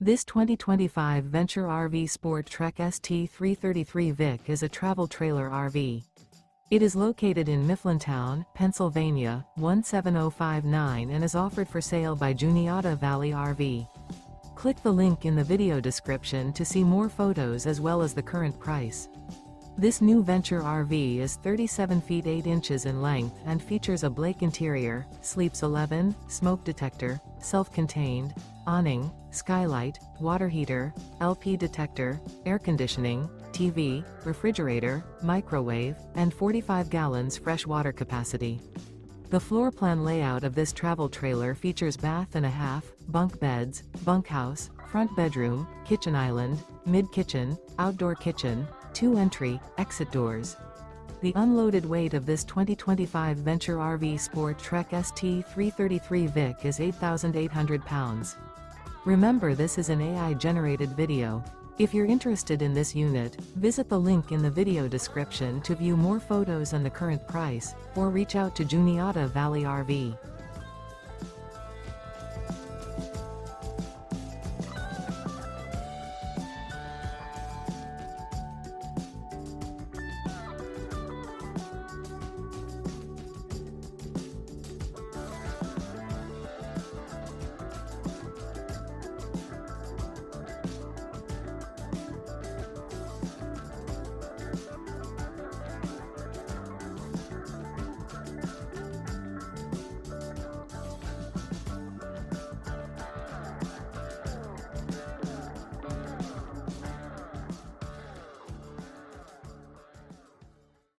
This 2025 Venture RV SportTrek ST333VIK is a travel trailer RV. It is located in Mifflintown, Pennsylvania, 17059 and is offered for sale by Juniata Valley RV. Click the link in the video description to see more photos as well as the current price. This new Venture RV is 37 feet 8 inches in length and features a Blake interior, sleeps 11, smoke detector, self-contained, awning, skylight, water heater, LP detector, air conditioning, TV, refrigerator, microwave, and 45 gallons fresh water capacity. The floor plan layout of this travel trailer features bath and a half, bunk beds, bunkhouse, front bedroom, kitchen island, mid-kitchen, outdoor kitchen, 2 entry, exit doors. The unloaded weight of this 2025 Venture RV SportTrek ST333VIK is 8,800 pounds. Remember, this is an AI-generated video. If you're interested in this unit, visit the link in the video description to view more photos and the current price, or reach out to Juniata Valley RV.